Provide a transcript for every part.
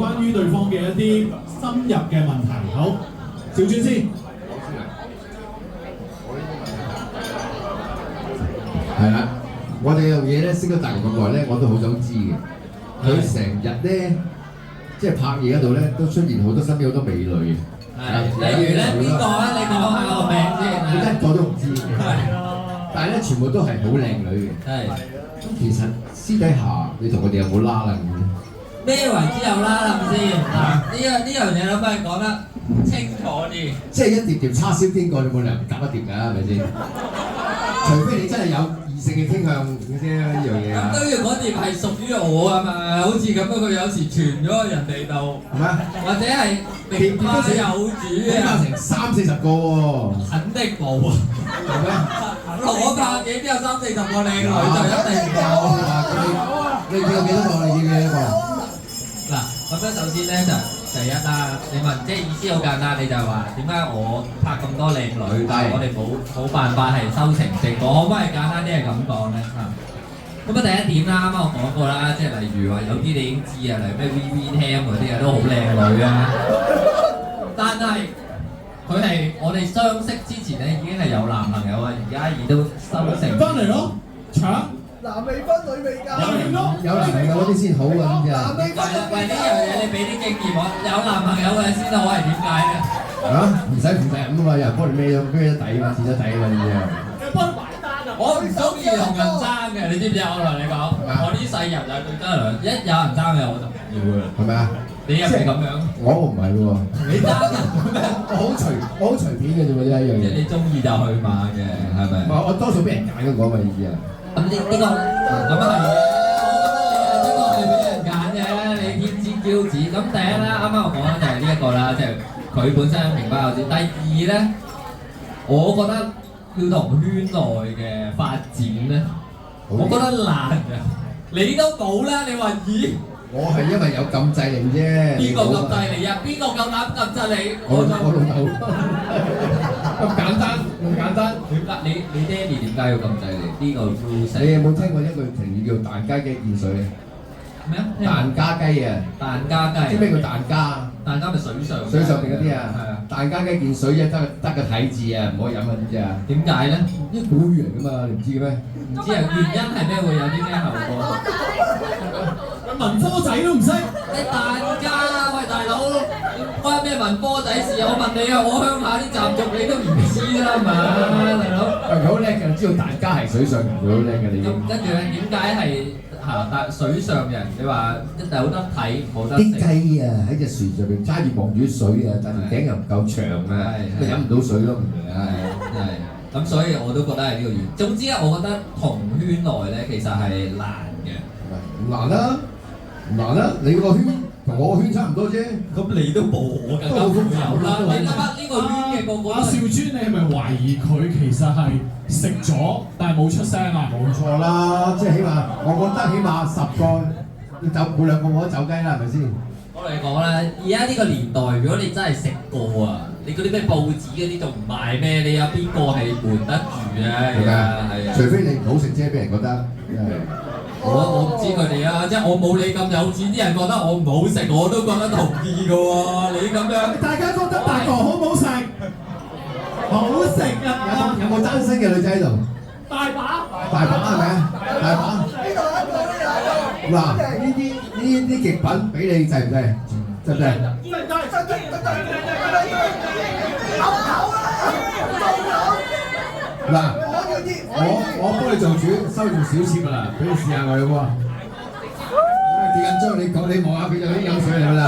關於對方嘅一啲深入嘅問題。好，小專先。係啦，我哋樣嘢咧識咗大咁耐咧，我都好想知嘅。佢成日咧，即係拍嘢嗰度咧，都出現好多身邊好多美女嘅。係，例如咧邊個啊？你講下個名先。我一個都唔知嘅。但係咧，全部都係好靚女嘅。係。咁其實私底下你同佢哋有冇拉楞嘅？咩為之有拉楞先？呢樣嘢諗翻講得清楚啲。即係一碟碟叉燒經過，你冇理由唔夾一碟㗎，係咪先？除非你真係有異性嘅傾向嘅啫，呢樣嘢啊。咁都要嗰碟係屬於我啊嘛，好似咁樣佢有時傳咗去人哋度，係咪？或者係名花有主啊，成30-40個喎。肯定冇啊。係咩？我拍嘢邊有30-40個靚女就一定有啊！你見過幾多個？你見過幾多個？嗱，咁樣首先咧就第一啦，你問即係意思好簡單，你就係話點解我拍咁多靚女，但係我哋冇辦法係收成績，我可唔可以簡單啲係咁講咧？咁啊第一點啦，啱啱我講過啦，即係例如話有啲你已經知啊，例如咩 VVTam 嗰啲啊都好靚女啊，但係佢係我哋相識之前咧已經係有男朋友啊，而家亦都收成翻嚟咯，搶！男未婚女未嫁，有男朋友嗰啲先好啊，咁啫。喂呢樣嘢你俾啲經驗我，有男朋友嘅先好係點解咧？嚇，唔使咁啊，有人幫你孭咗底嘛，墊咗底嘛，咁樣。我唔中意同人爭嘅，你知唔知啊？我同你講，我呢世人就對得兩，一有人爭嘅我就唔要㗎啦。係咪啊？你又係咁樣？我唔係喎。你爭人咩？我好隨便嘅啫喎，呢一樣即係嘢。你中意就去馬嘅，係咪？我多數俾人揀嗰個嘛意思啊。咁呢個咁啊係嘅，我覺得你係呢個係俾人揀嘅，你天之驕子。咁第一啦，啱啱我講緊就係呢一個啦，即係佢本身明白有啲。第二咧，我覺得要同圈內嘅發展咧，我覺得難嘅。你都冇啦，你話咦？我係因為有禁制令啫。邊個禁制你啊？邊個夠膽禁制你？我老豆。咁簡單，咁簡單。點解你爹哋點解要禁制你？呢個 rules 你有冇聽過一句成語叫蛋家雞見水啊？咩啊？蛋家雞啊！蛋家雞。知咩叫蛋家？蛋家咪水上邊嗰啲啊？係啊。蛋家雞見水啫，得個體字啊，唔可以飲啊，知唔知啊？點解咧？啲古語嚟㗎嘛，你唔知嘅咩？唔知啊，原因係咩？會有啲咩後果？文科仔都唔識。你蛋家啊，喂大佬，關咩文科仔事啊？我問你啊，我鄉下啲習俗你都唔知啦嘛，大佬。佢好叻嘅，知道蛋家係水上人，佢好叻嘅你。咁跟住咧，點解係但水上人？你話一有得睇冇得啲食。雞啊喺隻船上邊揸住望住水啊，但條頸又唔夠長啊，咪飲唔到水咯，唔明啊？係。咁所以我都覺得係呢個原因。總之咧，我覺得同圈內咧其實係難嘅。唔難啦，唔難啦，你個圈同我個圈差唔多啫。咁你都冇我更加富有啦！你諗下呢個圈嘅個個阿少尊，你係咪懷疑佢其實係食咗，但係冇出聲啊？冇錯啦，即係起碼，我覺得起碼10個要走每兩個我都走雞啦，係咪先？我嚟講咧，而家呢個年代，如果你真係食過啊，你嗰啲咩報紙嗰啲仲唔賣咩？你有邊個係瞞得住啊？係咪啊？係啊。除非你唔好食啫，俾人覺得。我唔知佢哋啊，即係我冇你咁有錢，啲人覺得我唔好食，我都覺得同意嘅喎。你咁樣，大家覺得大哥好唔好食？好食啊！有冇單身嘅女仔喺度？大把。大把係咪啊？大把。嗱，呢啲極品俾你制唔制？制唔制？嗱，我幫你做主，收住小妾㗎啦，俾你試下我好唔好啊？幾緊張？你望下佢就已經飲水嚟㗎啦。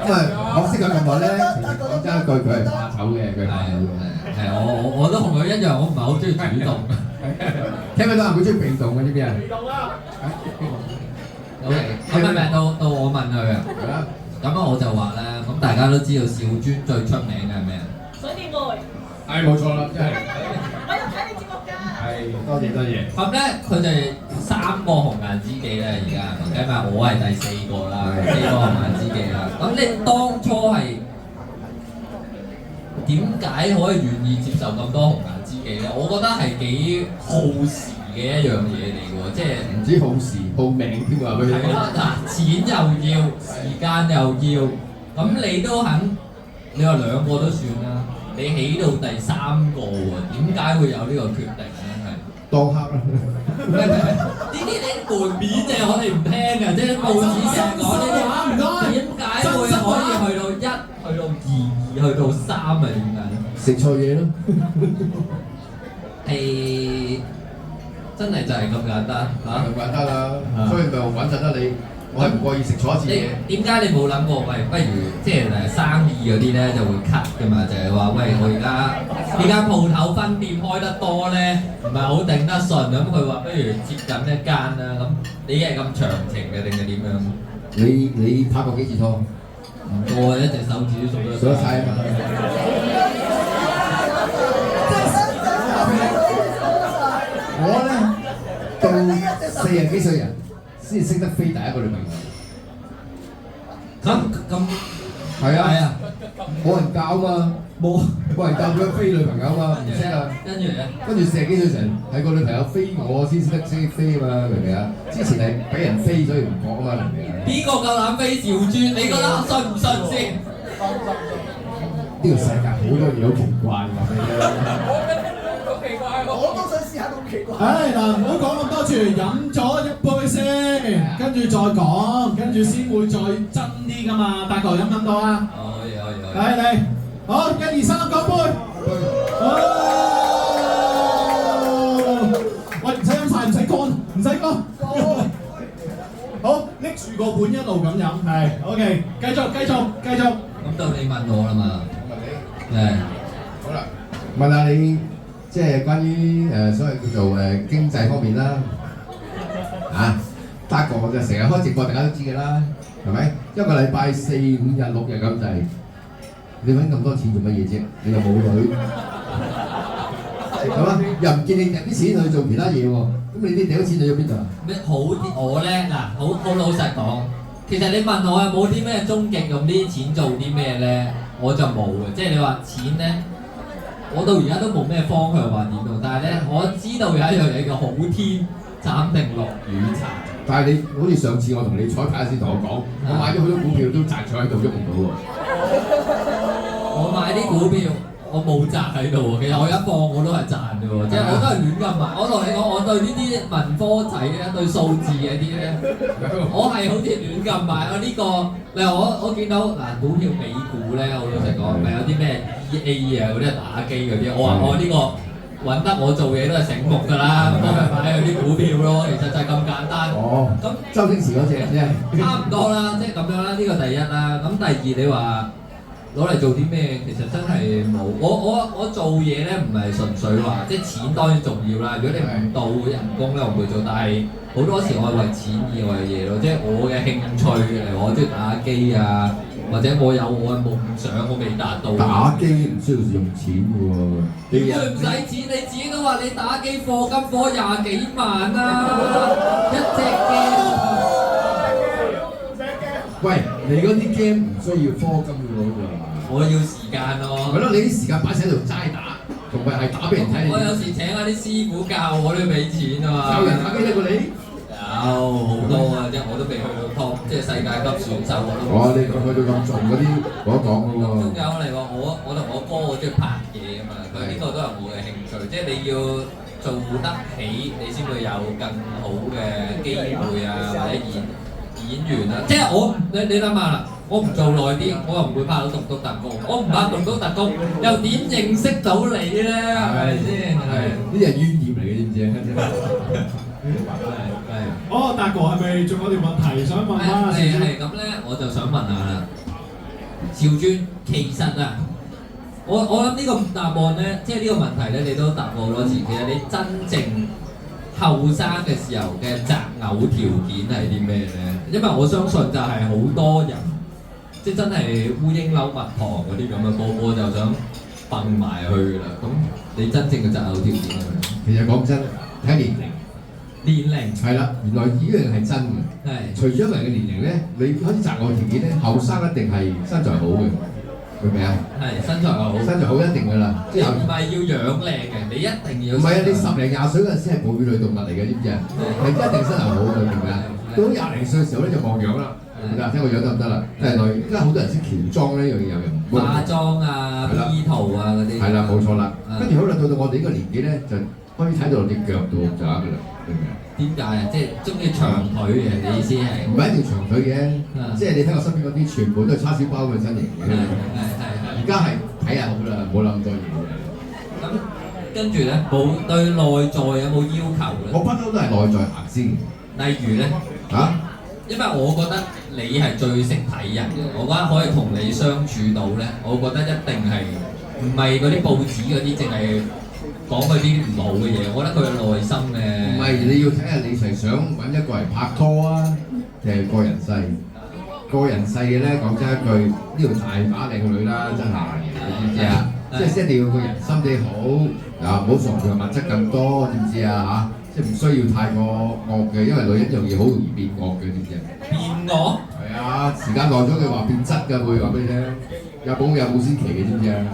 因為我識佢咁耐咧，其實講真一句，佢係怕醜嘅，佢怕醜嘅。係我都同佢一樣，我唔係好中意主動。聽唔到啊？佢中意被動嘅，知唔知啊？被動啦。好，咁咪到我問佢啊。係啦。咁啊，我就話咧，咁大家都知道少尊最出名嘅係咩啊？水電煤。係冇錯啦，真係。我有睇你節目㗎。係，多謝多謝。咁咧，佢哋3個紅顏知己咧，而家計埋我係第4個啦，4個紅顏知己啦。咁你當初係點解可以願意接受咁多紅顏知己咧？我覺得係幾耗時嘅嘅一樣嘢嚟嘅喎，即係唔止耗時耗命添啊！佢係啦，嗱，錢又要，時間又要，咁你都肯，你話兩個都算啦，你起到第三個喎，點解會有呢個決定咧？係當黑啦。呢啲你門面嘅我哋唔聽嘅，即係報紙成日講呢啲，唔該。點解會可以去到一、去到二、去到三啊？點解咧？食錯嘢咯。係真係就係咁簡單嚇。咁簡單啦，所以咪穩陣啦你。我係唔過意食錯一次嘢。點解你冇諗過？喂，不如即係生意嗰啲咧就會 cut 㗎嘛，就係話喂，我而家呢間鋪頭分店開得多咧，唔係好頂得順咁，佢話不如接緊一間啦。咁你係咁長情嘅定係點樣？你拍過幾次拖？唔多啊，一隻手指都數得數得晒啊嘛。我咧到40幾歲人先識得飛第一個女朋友。咁係啊，係啊，冇人教嘛，冇人教佢飛女朋友嘛，唔識啊。跟住咧，跟住40幾歲成係個女朋友飛我先識得飛啊嘛，明唔明啊？之前係俾人飛所以唔覺啊嘛，明唔明啊？邊個夠膽飛趙專？你覺得信唔信先？呢個世界好多嘢好奇怪㗎，我都想試下咁奇怪。唉嗱，唔好講咁多住，飲咗一杯先，跟住再講，跟住先會再真啲噶嘛。大哥飲唔飲到啊？可以。嚟，好，1、2、3，乾杯！喂，唔使飲晒，唔使乾。好，拎住個碗一路咁飲，係 ，OK，繼續。咁到你問我啦嘛。我問你。係。好啦，問下你即係關於所謂叫做經濟方面啦，德國我就成日開直播，大家都知㗎啦，係咪？一個禮拜4、5日、6日咁滯，你揾咁多錢做乜嘢啫？你又冇女，係嘛？又唔見你掟啲錢去做其他嘢喎，咁你啲掟啲錢去咗邊度啊？咩好啲？我咧嗱，好老實講，其實你問我有冇啲咩終極用啲錢做啲咩咧，我就冇嘅。即係你話錢咧，我到而家都冇咩方向話點用，但係咧我知道有一樣嘢叫好天斬定落雨柴。但係你好似上次我同你彩排先同我講，我買咗好多股票都賺咗喺度喐唔到喎。我買啲股票，我冇賺喺度喎。其實我一放我都係賺嘅喎，即係我都係亂咁買。我同你講，我對呢啲文科仔咧，對數字嗰啲咧，我係好似亂咁買。呢個，例如我見到嗱股票美股咧，我老實講，咪有啲咩 EA 啊嗰啲打機嗰啲，我話我呢個揾得我做嘢都係醒目㗎啦，咁我咪買佢啲股票咯。其實就係咁簡單。哦。咁周星馳嗰隻啫。差唔多啦，即係咁樣啦。呢個第一啦。咁第二你話攞嚟做啲咩？其實真係冇。我做嘢咧唔係純粹話，即係錢當然重要啦。如果你唔到人工咧，我唔會做。但係好多時我係為錢以外嘅嘢咯，即係我嘅興趣嚟，我中意打機啊，或者我有我嘅夢想，我未達到。打機唔需要用錢嘅喎。點會唔使錢？你自己都話你打機課金課20幾萬啦，一隻機。喂，你嗰啲 game 唔需要課金嘅喎，我要時間咯。係咯，你啲時間擺喺度齋打，同埋係打俾人睇。我有時請下啲師傅教我都要俾錢啊嘛。教人打機叻過你？有好多啊，即係我都未去到 top，即係世界級選手我都。哦，你去到咁盡嗰啲講一講嘅喎。仲有嚟講，我同我哥我中意拍嘢啊嘛，佢呢個都係我嘅興趣，即係你要做得起，你先會有更好嘅機會啊，或者演員啊，即係你諗下啦，我唔做耐啲，我又唔會拍到棟篤特工，我唔拍棟篤特工，又點認識到你咧？係咪先？係呢啲係冤孽嚟嘅，知唔知啊？哦，達哥係咪仲有條問題想問啊？係咁咧，我就想問下啦，兆尊其實啊，我諗呢個答案咧，即係呢個問題咧，你都答過好多次。其實你真正後生嘅時候嘅擇偶條件係啲咩咧？因為我相信就係好多人，即係真係烏蠅褸蜜糖嗰啲咁嘅，個個就想蹦埋去㗎啦。咁你真正嘅擇偶條件係咩？其實講真，睇年齡。年齡係啦，原來呢樣係真嘅。係。除咗人嘅年齡咧，你開始擇偶條件咧，後生一定係身材好嘅。明唔明啊？係身材好，身材好一定㗎啦，即係唔係要樣靚嘅，你一定要。唔係啊！你10零20歲嗰陣時係哺乳類動物嚟嘅，知唔知啊？係一定身材好嘅，明唔明啊？到咗20零歲嘅時候咧就望樣啦，嗱聽個樣得唔得啦？即係女，而家好多人識喬裝呢樣嘢又化妝啊、P 圖啊嗰啲。係啦，冇錯啦。跟住好啦，到我哋呢個年紀咧，就可以睇到你腳度就得㗎啦，明唔明啊？點解啊？即係中意長腿嘅，你意思係？唔係一定長腿嘅，即係你睇我身邊嗰啲全部都係叉燒包嘅身形嘅。而家係睇下好啦，冇諗咁多嘢。咁跟住咧，冇對內在有冇要求咧？我不嬲都係內在行先。例如咧嚇？因為我覺得你係最識睇人嘅，我覺得可以同你相處到咧，我覺得一定係唔係嗰啲報紙嗰啲，淨係講佢啲唔好嘅嘢。我覺得佢嘅內心嘅。唔係你要睇下你係想揾一個人拍拖啊，定係個人世？個人世嘅咧，講真一句，呢度大把靚女啦，真係，你知唔知啊？即係一定要個人心地好，啊唔好崇尚物質咁多，知唔知啊？嚇，即係唔需要太過惡嘅，因為女人容易好容易變惡嘅，知唔知啊？變惡？係啊，時間耐咗佢話變質㗎，會話俾你聽，有保鮮期嘅，知唔知啊？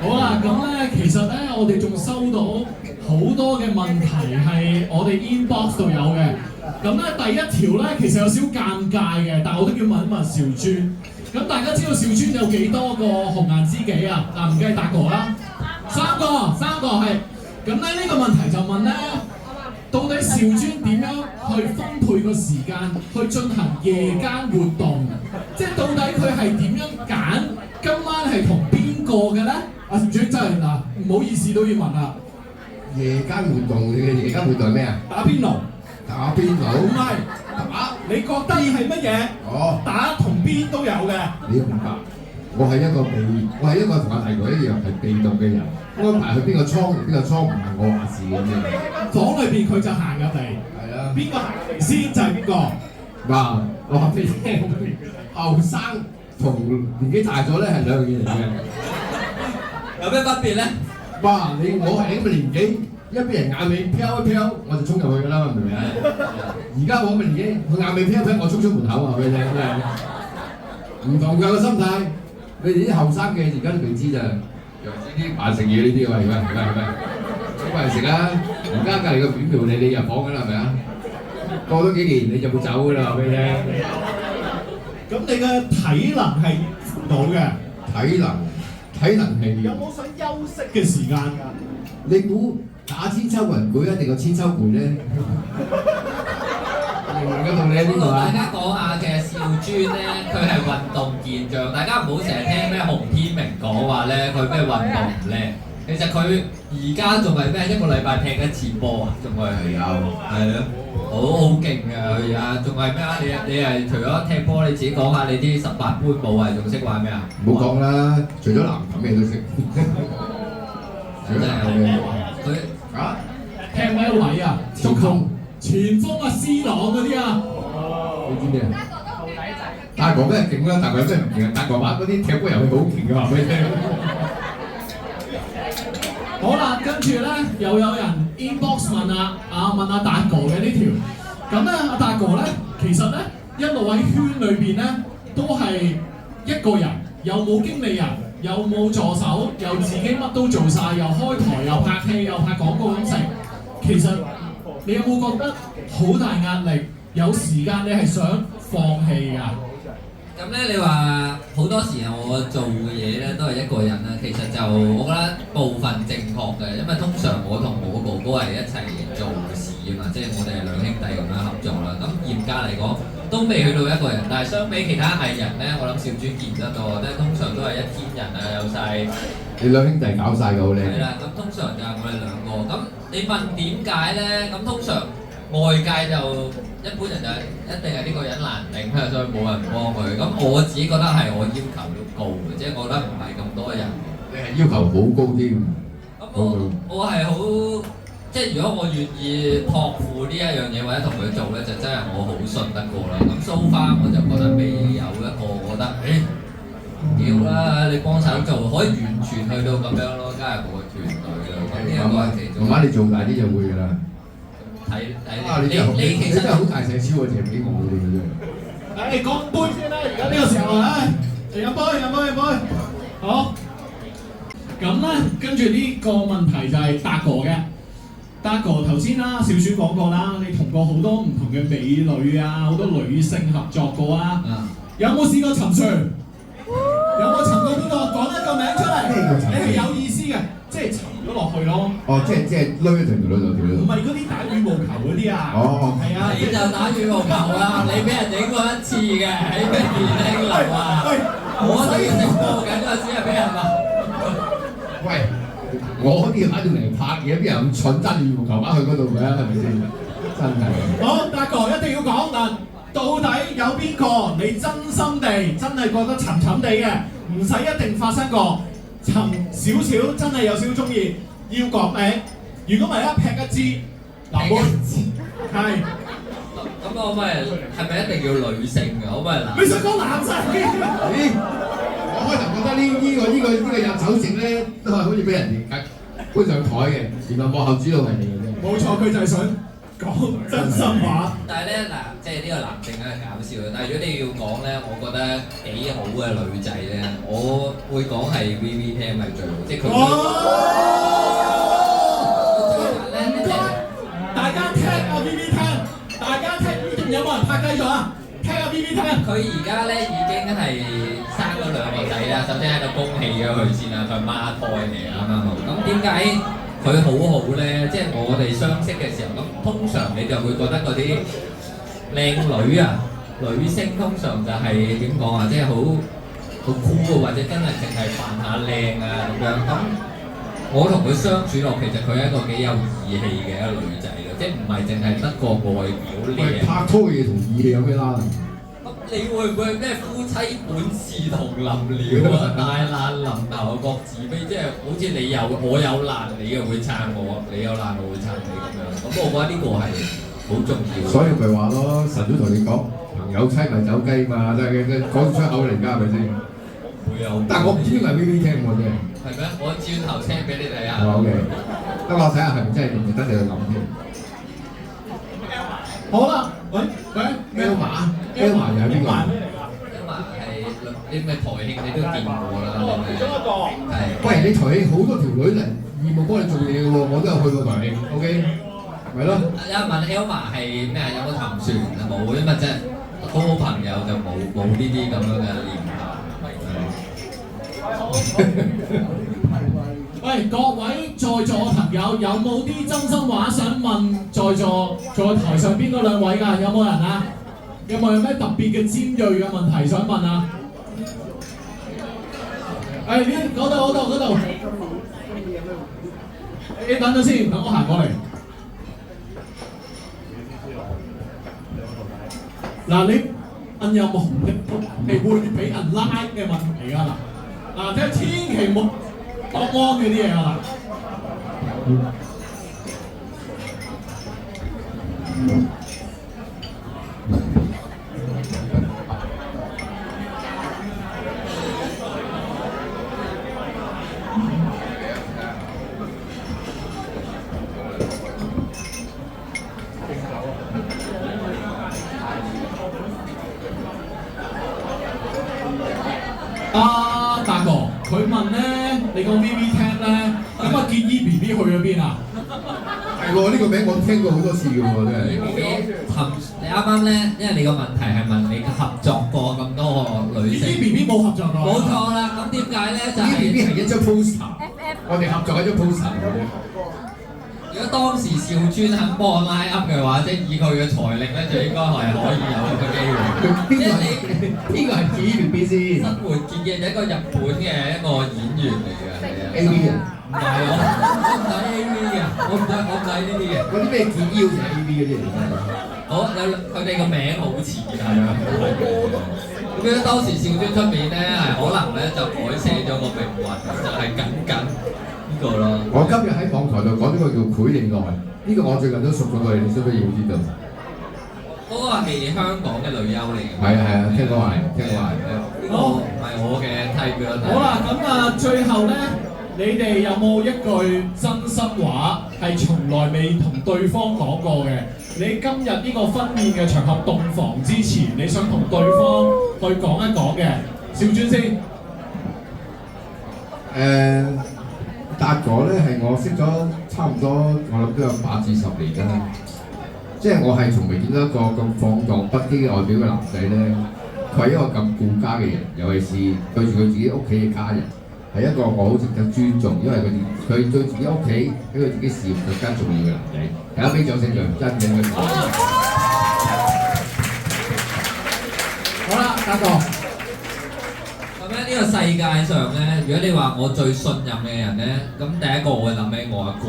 好啦，咁咧其實咧，我哋仲收到好多嘅問題係我哋 inbox 度有嘅。咁咧第一條咧其實有少少尷尬嘅，但我都要問一問兆尊。咁大家知道兆尊有幾多個紅顏知己啊？嗱，唔計達哥啦，三個係。咁咧呢個問題就問咧，到底兆尊點樣去分配個時間去進行夜間活動？即係到底佢係點樣揀今晚係同邊個嘅咧？阿兆尊真係嗱，唔好意思都要問啦。夜間活動，你嘅夜間活動係咩啊？打邊爐。打邊爐？唔係打，你覺得係乜嘢？哦，打同邊都有嘅。你明白？我係一個同阿提哥一樣係被動嘅人，安排去邊個倉唔係我話事嘅啫。房裏邊佢就行入嚟。係啊。邊個行嚟先就係邊個？嗱，我話俾你聽，後生同年紀大咗咧係兩樣嘢嚟嘅。有咩分別咧？哇！我係咁嘅年紀。一俾人眼尾飄一飄，我就衝入去㗎啦，明唔明啊？而家我嘅年紀，佢眼尾飄一飄，我衝出門口話俾你聽，唔同㗎個心態。你哋啲後生嘅而家都未知咋，尤其是啲扮成嘢呢啲喎，係咪？好快食啦！而家隔離個卷條你入房㗎啦，係咪啊？過多幾年你就會走㗎啦，話俾你聽。咁你嘅體能係到嘅。體能係。有冇想休息嘅時間㗎？你估？打千秋雲攰一定個千秋攰咧，明唔明嗰道理喺邊度啊？大家講下嘅兆尊咧，佢係運動健將，大家唔好成日聽咩洪天明講話咧，佢咩運動唔叻。其實佢而家仲係咩一個禮拜踢一次波啊，仲係有，係咯，好勁㗎佢而家，仲係咩啊？你係除咗踢波，你自己講下你啲18般武藝仲識玩咩啊？唔好講啦，除咗籃球咩都識。真係佢啊，踢咩位啊？足球、前鋒啊、C 朗嗰啲啊。你知咩啊？大哥真係勁啦，大哥真係唔勁啊！大哥玩嗰啲踢波遊戲好勁㗎，話俾你聽。好啦，跟住咧又有人 inbox 問阿達哥嘅呢條。咁咧阿達哥咧，其實咧一路喺圈裏邊咧都係一個人，又冇經理人。又冇助手，又自己乜都做晒，又開台，又拍戲，又拍廣告咁食。其實你有冇覺得好大壓力？有時間你係想放棄㗎？咁咧，你話好多時候我做嘅嘢咧都係一個人啦。其實就我覺得部分正確嘅，因為通常我同我哥哥係一齊做事啊嘛，即係我哋係兩兄弟咁樣合作啦。咁嚴格嚟講都未去到一個人，但係相比其他藝人咧，我諗兆尊見得多，即係通常都係一天人啊，有晒。你兩兄弟搞晒㗎好靚。係啦，咁通常就係我哋兩個。咁你問點解咧？咁通常外界就一般人就一定係呢個人難頂啦，所以冇人幫佢。咁我自己覺得係我要求都高嘅，即係我覺得唔係咁多人。你係要求好高添。咁我係好，即係如果我願意託付呢一樣嘢或者同佢做咧，就真係我好信得過啦。咁 so far 我就覺得未有一個我覺得屌啦，你幫手做可以完全去到咁樣咯，加入我嘅團隊啦。咁呢一個係其中。慢慢你做大啲就會㗎啦。你其實真係好大隻超啊！淨係俾我哋嘅啫。誒，乾杯先啦！而家呢個時候飲杯，飲杯，飲杯。好。咁咧，跟住呢個問題就係達哥嘅。達哥頭先啦，小鼠講過啦，你同過好多唔同嘅美女啊，好多女性合作過啊。有冇試過沉船？有冇沉過邊個？講一個名出嚟。你係有意思嘅，即係沉咗落去咯。哦，即係攆一條女兩條女。唔係嗰啲打羽毛球嗰啲啊。哦。係啊。你就打羽毛球啦，你俾人影過一次嘅喺咩電輕樓啊？我哋直播緊嗰陣時係俾人話。喂，我啲擺到嚟拍嘢，邊人咁蠢揸住羽毛球擺去嗰度嘅，係咪先？真係。好，達哥一定要講嗱，到底有邊個你真心地真係覺得沉沉地嘅，唔使一定發生過，沉少少真係有少少中意，要國名。如果唔係一劈一支，嗱我係。咁我咪係咪一定要女性嘅？可唔可以男？你想講男仔？咦？我開頭覺得呢個入酒席咧，都係好似俾人哋搬上台嘅，原來幕後主導係你嘅啫。冇錯，佢就係想講真心話。但係咧嗱，即係呢個男性梗係搞笑嘅。但係如果你要講咧，我覺得幾好嘅女仔咧，我會講係 VVTM 係最好，即係佢。唔該，大家聽啊 VVTM，大家聽，呢度有冇人拍低咗啊？聽下 VVTM。佢而家咧已經係生咗2個仔啦，首先喺度恭喜咗佢先啦，佢孖胎嚟啱啱好。咁點解佢好好咧？即係我哋相識嘅時候，咁通常你就會覺得嗰啲靚女啊，女星通常就係點講啊，即係好酷啊，或者真係淨係扮下靚啊咁樣。咁我同佢相處落，其實佢係一個幾有義氣嘅一個女仔咯，即係唔係淨係得個外表靚。拍拖嘅嘢同義氣有咩拉？你會唔會咩夫妻本是同林鳥啊？大難臨頭各自悲，即係好似你有我有難，你又會撐我；你有難，我會撐你咁樣。咁我覺得呢個係好重要。所以咪話咯，神都同你講，朋友妻咪走雞嘛，真係講出口嚟㗎，係咪先？會有。但係我唔知邊個係 VVTM喎真係。係咩？我轉頭車俾你睇下。好嘅，得我睇下係咪真係值得你去諗添。好啦，喂，Elma 又係邊個？Elma 係啲咩台慶你都見過啦，其中一個。係。喂，你台慶好多條女嚟義務幫你做嘢嘅喎，我都有去過台慶 ，OK，咪咯。有人問 Elma 係咩啊？有冇沉船啊？冇，因為即係好好朋友就冇呢啲咁樣嘅念頭。喂，各位在座嘅朋友，有冇啲真心話想問在座在台上邊嗰兩位㗎？有冇人啊？有冇咩特別嘅尖鋭嘅問題想問啊？呢嗰度，你等陣先，等我行過嚟。嗱，你問有冇紅的係會俾人拉嘅問題㗎啦。嗱，即係千祈冇。國安嗰啲嘢啊！達哥，佢問咧，你講 VVTM 咧，咁啊結衣 BB 去咗邊啊？係喎，呢個名我聽過好多次嘅喎，真係。你啱啱咧，因為你個問題係問你合作過咁多個女性。結衣 BB 冇合作過。冇錯啦，咁點解咧？就係 BB 係一張 poster，我哋合作一張 poster 嘅啫。如果當時邵尊肯幫我拉 up 嘅話，即係以佢嘅財力咧，就應該係可以有一個機會。即係你邊個係結衣 BB 先？新垣結衣係一個日本嘅一個演員嚟嘅，係啊。AV 啊？唔係我唔睇 AV 嘅，我唔睇呢啲嘅。嗰啲咩結腰就係 AV 嗰啲嚟㗎。好有佢哋個名好似係啊。咁樣當時邵尊出面咧，係可能咧就改寫咗個命運，就係緊。我今日喺網台度講呢個叫繪令愛，呢個我最近都熟咗佢，你需唔需要知道？嗰個係香港嘅女優嚟嘅。係啊，聽講係。呢個唔係我嘅 type。好啦，咁啊，最後咧，你哋有冇一句真心話係從來未同對方講過嘅？你今日呢個婚宴嘅場合洞房之前，你想同對方去講一講嘅，小尊先。達哥咧係我識咗差唔多，我諗都有8至10年啦。即係我係從未見到一個咁放蕩不羈嘅外表嘅男仔咧，佢係一個咁顧家嘅人，尤其是對住佢自己屋企嘅家人，係一個我好值得尊重，因為佢對自己屋企比佢自己事業更加重要嘅男仔。大家俾掌聲，楊真嘅佢。好啦，達哥。咁咧呢個世界上咧，如果你話我最信任嘅人咧，咁第一個我會諗起我阿哥。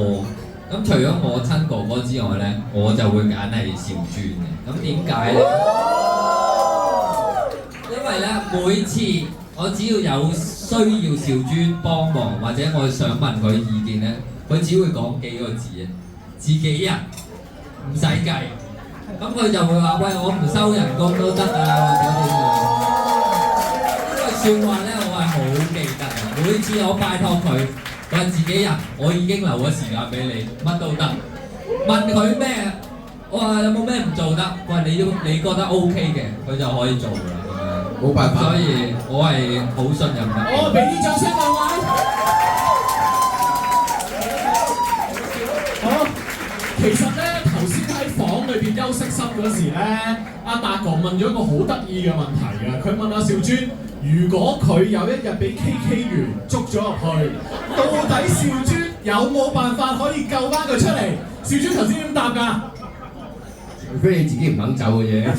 咁除咗我親哥哥之外咧，我就會揀係邵尊嘅。咁點解咧？因為咧每次我只要有需要邵尊幫忙，或者我想問佢意見咧，佢只會講幾個字嘅，自己人，唔使計。咁佢就會話：喂，我唔收人工都得啊，或者點樣？呢句説話咧，我係好記得嘅。每次我拜託佢。佢話自己人，我已經留咗時間俾你，乜都得。問佢咩？我話有冇咩唔做得？喂，你覺得 OK 嘅，佢就可以做㗎啦。冇辦法。所以我係好信任佢。我俾啲掌聲兩位。好，其實咧頭先喺房裏邊休息室嗰時咧，阿達哥問咗一個好得意嘅問題嘅，佢問阿邵尊。如果佢有一日俾 KK 員捉咗入去，到底邵尊有冇辦法可以救翻佢出嚟？邵尊頭先點答㗎？除非你自己唔肯走嘅啫。